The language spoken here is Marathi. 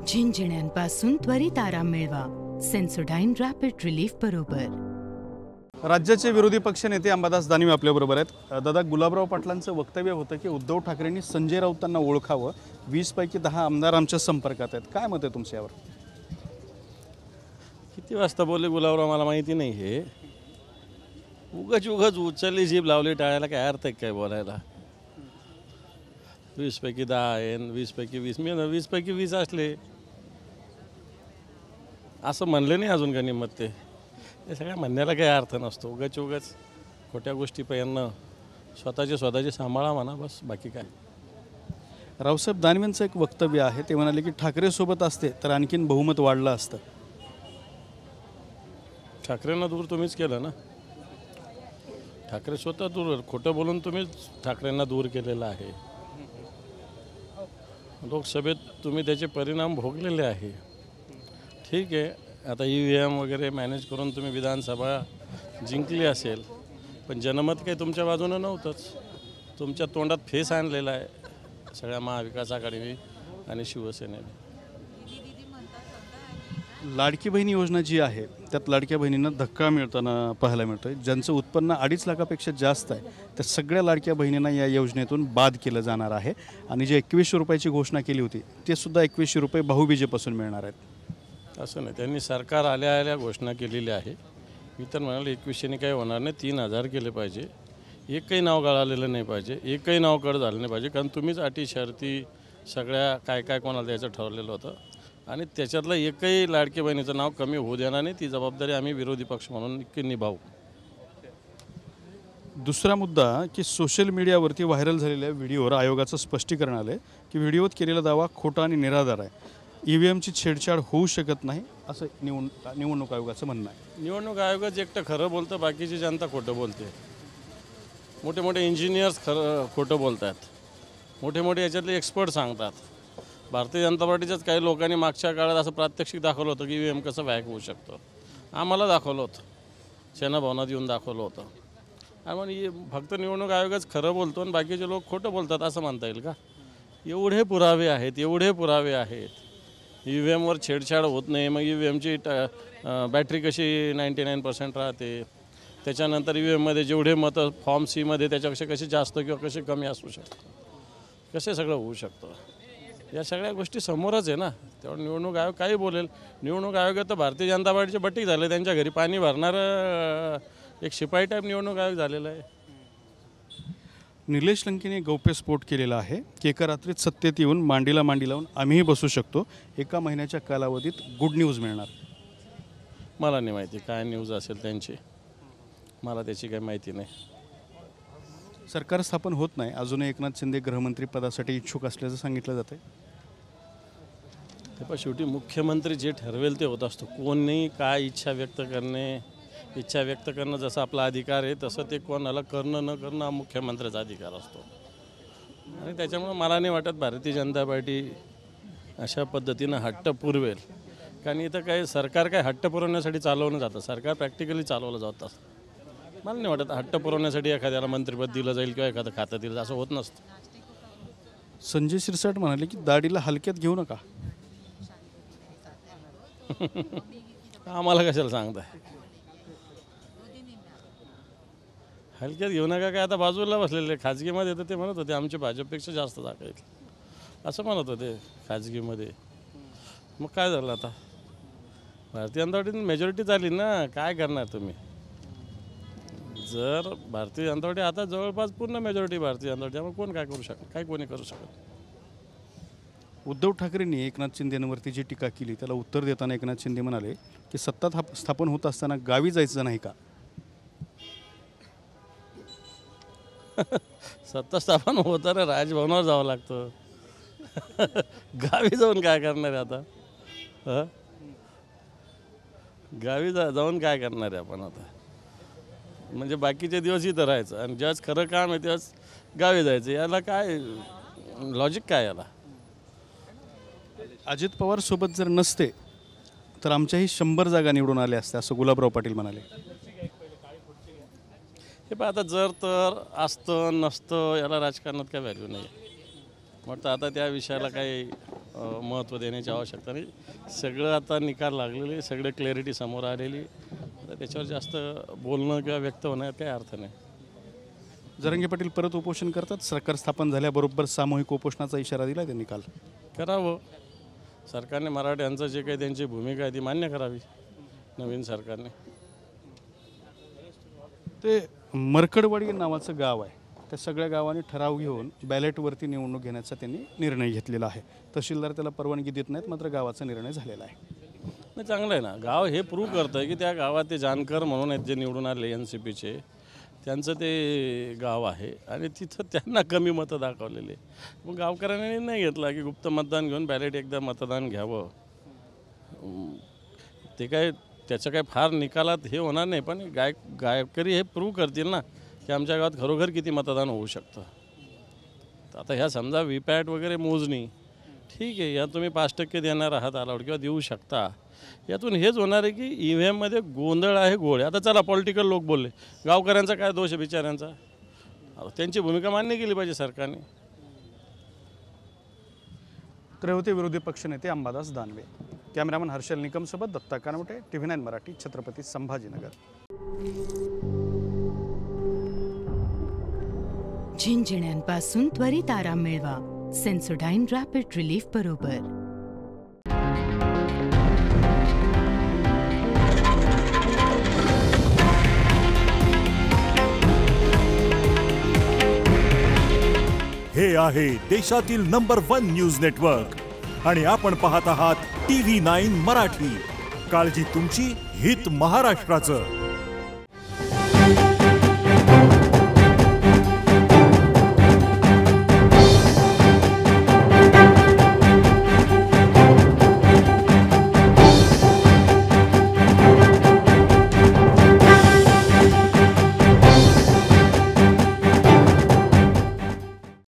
झिंझिण्यांपासून त्वरित आराम मिळवा सेन्सोडाइन रॅपिड रिलीफ बरोबर. राज्याचे विरोधी पक्षनेते अंबादास दानवे आपल्याबरोबर आहेत. दादा, गुलाबराव पाटलांचं वक्तव्य होतं की उद्धव ठाकरेंनी संजय राऊतांना ओळखावं, 20 पैकी 10 आमदार आमच्या संपर्कात आहेत. काय मत आहे तुमचं यावर? किती वाजता बोलले गुलाबराव मला माहिती नाही. हे उगाच उचलली जीभ लावली टाळायला काय अर्थ आहे काय बोलायला? 20 पैकी 10 आहे, 20 पैकी 20. मी 20 पैकी 20 असले असं म्हणले नाही अजून का निमत ते. हे सगळ्या म्हणण्याला काही अर्थ नसतो. उगाच खोट्या गोष्टी पहिल्यांदा स्वतःचे सांभाळा म्हणा, बस. बाकी काय. रावसाहेब दानवेंचं एक वक्तव्य आहे. ते म्हणाले की ठाकरे सोबत असते तर आणखीन बहुमत वाढलं असतं. ठाकरेंना दूर तुम्हीच केलं ना. ठाकरे स्वतः दूर, खोटं बोलून तुम्हीच ठाकरेंना दूर केलेलं आहे. लोकसभेत तुम्ही त्याचे परिणाम भोगलेले आहे. ठीक आहे, आता EVM वगैरे मॅनेज करून तुम्ही विधानसभा जिंकली असेल, पण जनमत काही तुमच्या बाजूनं नव्हतंच. तुमच्या तोंडात फेस आणलेला आहे सगळ्या महाविकास आघाडीने आणि शिवसेनेने. लाडकी बहीण योजना जी आहे त्यात लाडक्या बहिणींना धक्का मिळताना पाहायला मिळतोय. ज्यांचं उत्पन्न 2.5 लाखापेक्षा जास्त आहे त्या सगळ्या लाडक्या बहिणींना या योजनेतून बाद केलं जाणार आहे. आणि जे 2100 रुपयाची घोषणा केली होती ते सुद्धा 2100 रुपये भाऊबीजेपासून मिळणार आहेत. असं नाही, त्यांनी सरकार आल्या घोषणा केलेली आहे. मी तर म्हणाले 2100ने काही होणार नाही, 3000 केले पाहिजे. एकही नाव गळालेलं नाही पाहिजे, एकही नाव कड झालं नाही पाहिजे. कारण तुम्हीच अटी शर्ती सगळ्या काय कोणाला द्यायचं ठरवलेलं होतं आणि त्याच्यातलं एकही लाडकी बहिणीचं नाव कमी होऊ देणार नाही. ती जबाबदारी आम्ही विरोधी पक्ष म्हणून नक्की निभावू. दुसरा मुद्दा की सोशल मीडियावरती व्हायरल झालेल्या व्हिडिओवर आयोगाचं स्पष्टीकरण आलं आहे की व्हिडिओत केलेला दावा खोटा आणि निराधार आहे. EVMची छेडछाड होऊ शकत नाही असं निवडणूक आयोगाचं म्हणणं आहे. निवडणूक आयोगच एकटं खरं बोलतं, बाकीची जनता खोटं बोलते. मोठे इंजिनियर्स खोटं बोलतात. मोठे याच्यातले एक्सपर्ट सांगतात. भारतीय जनता पार्टीच्याच काही लोकांनी मागच्या काळात असं प्रात्यक्षिक दाखवलं होतं की EVM कसं हॅक होऊ शकतं. आम्हाला दाखवलं होतं, सेनाभवनात येऊन दाखवलं होतं. आणि मग फक्त निवडणूक आयोगच खरं बोलतो आणि बाकीचे लोक खोटं बोलतात असं म्हणता येईल का? एवढे पुरावे आहेत. EVMवर छेडछाड होत नाही. मग EVMची बॅटरी कशी 99% राहते. त्याच्यानंतर EVMमध्ये जेवढे मतं फॉर्म Cमध्ये त्याच्यापेक्षा कशी जास्त किंवा कशी कमी असू शकतं, कसे सगळं होऊ शकतं, या सगळ्या गोष्टी समोरच आहे ना. तेव्हा निवडणूक आयोग काही बोलेल. निवडणूक आयोगात तर भारतीय जनता पार्टीचे बट्टी झाले. त्यांच्या घरी पाणी भरणारं एक शिपाई टाईप निवडणूक आयोग झालेला आहे. निलेश लंकेने गौप्यस्फोट केलेला आहे की एका रात्रीत सत्तेत येऊन मांडीला मांडी लावून आम्हीही बसू शकतो. 1 महिन्याच्या कालावधीत गुड न्यूज मिळणार. मला नाही माहिती काय न्यूज असेल त्यांची, मला त्याची काही माहिती नाही. सरकार स्थापन होत नाही, अजूनही एकनाथ शिंदे गृहमंत्री पदासाठी इच्छुक असल्याचं सांगितलं जातं. ते पण शेवटी मुख्यमंत्री जे ठरवेल ते होत असतो. कोणी काय इच्छा व्यक्त करणं जसं आपला अधिकार आहे तसं ते कोणाला करणं न करणं हा मुख्यमंत्र्याचा अधिकार असतो. आणि त्याच्यामुळं मला नाही वाटत भारतीय जनता पार्टी अशा पद्धतीनं हट्ट पुरवेल. कारण इथं काय सरकार काय हट्ट पुरवण्यासाठी चालवलं जातं, सरकार प्रॅक्टिकली चालवलं जातं. मला नाही वाटत हट्ट पुरवण्यासाठी एखाद्याला मंत्रिपद दिलं जाईल किंवा एखादं खातं दिलं जाईल, असं होत नसतं. संजय शिरसाट म्हणाले की दाढीला हलक्यात घेऊ नका. आम्हाला कशाला सांगताय हलक्यात घेऊ नका? काय आता बाजूला बसलेले खाजगीमध्ये तर ते म्हणत होते आमचे भाजपपेक्षा जास्त जागा आहेत असं म्हणत होते खाजगीमध्ये. मग काय झालं आता? भारतीय जनता पार्टीने मेजॉरिटी झाली ना, काय करणार तुम्ही? जर भारतीय जनता पार्टी आता जवळपास पूर्ण मेजॉरिटी भारतीय जनता पार्टी, त्यामुळे कोण काय करू शकत? काय कोणी करू शकत? उद्धव ठाकरेंनी एकनाथ शिंदेंवरती जी टीका केली त्याला उत्तर देताना एकनाथ शिंदे म्हणाले की सत्ता स्थापन होत असताना गावी जायचं नाही का? सत्ता स्थापन होताना राजभवनावर जावं लागतं. गावी जाऊन काय करणार आहे आता? गावी जाऊन काय करणार आहे आपण आता? म्हणजे बाकीचे दिवस इथं राहायचं आणि ज्याच खरं काम आहे त्याच गावी जायचं, याला काय लॉजिक काय याला? अजित पवार सोबत जर नसते तर आमच्याही 100 जागा निवडून आल्या असत्या असं गुलाबराव पाटील म्हणाले. हे पण आता जर तर असतं नसतं याला राजकारणात काय व्हॅल्यू नाही. म्हटलं आता त्या विषयाला काही महत्त्व देण्याची आवश्यकता नाही. सगळं आता निकाल लागलेले, सगळे क्लॅरिटी समोर आलेली, तर त्याच्यावर जास्त बोलणं किंवा व्यक्त होण्यात काही अर्थ नाही. जरांगे पाटील परत उपोषण करतात. सरकार स्थापन झाल्याबरोबर सामूहिक उपोषणाचा इशारा दिला त्यांनी काल. करावं. सरकारने मराठ्यांचं जे काही त्यांची भूमिका आहे ती मान्य करावी नवीन सरकारने. ते मरकडवाडी नावाचं गाव आहे, त्या सगळ्या गावांनी ठराव घेऊन बॅलेटवरती निवडणूक घेण्याचा त्यांनी निर्णय घेतलेला आहे. तहसीलदार त्याला परवानगी देत नाहीत, मात्र गावाचा निर्णय झालेला आहे. नाही, चांगलं आहे ना. गाव हे प्रूव्ह करतं की त्या गावात ते जानकर म्हणून आहेत जे निवडून आले NCPचे, त्यांचं ते गाव आहे आणि तिथं त्यांना कमी मतं दाखवलेले. मग गावकऱ्यांनी निर्णय घेतला की गुप्त मतदान घेऊन बॅलेट एकदा मतदान घ्यावं. ते काय त्याचं काय फार निकालात हे होणार नाही, पण गायकरी हे प्रूव्ह करतील ना की आमच्या गावात खरोखर किती मतदान होऊ शकतं. तर आता ह्या समजा VPAT वगैरे मोजणी ठीक आहे, या तुम्ही 5% देणार आहात अलाउड किंवा देऊ शकता. यातून हेच होणार आहे की EVMमध्ये गोंधळ आहे, घोळ. आता चला पॉलिटिकल लोक बोलले, गावकऱ्यांचा काय दोष आहे बिचाऱ्यांचा, त्यांची भूमिका मान्य केली पाहिजे सरकारने. तर होते विरोधी पक्षनेते अंबादास दानवे. कॅमेरामन हर्षल निकमसोबत दत्ता कानवटे, TV9 मराठी, छत्रपती संभाजीनगर. झिंझिण्यांपासून त्वरित आराम मिळवा सेन्सोडाइन रॅपिड रिलीफ बरोबर. हे आहे देशातील नंबर 1 न्यूज नेटवर्क आणि आपण पाहत आहात TV9 मराठी. काळजी तुमची, हित महाराष्ट्राचं.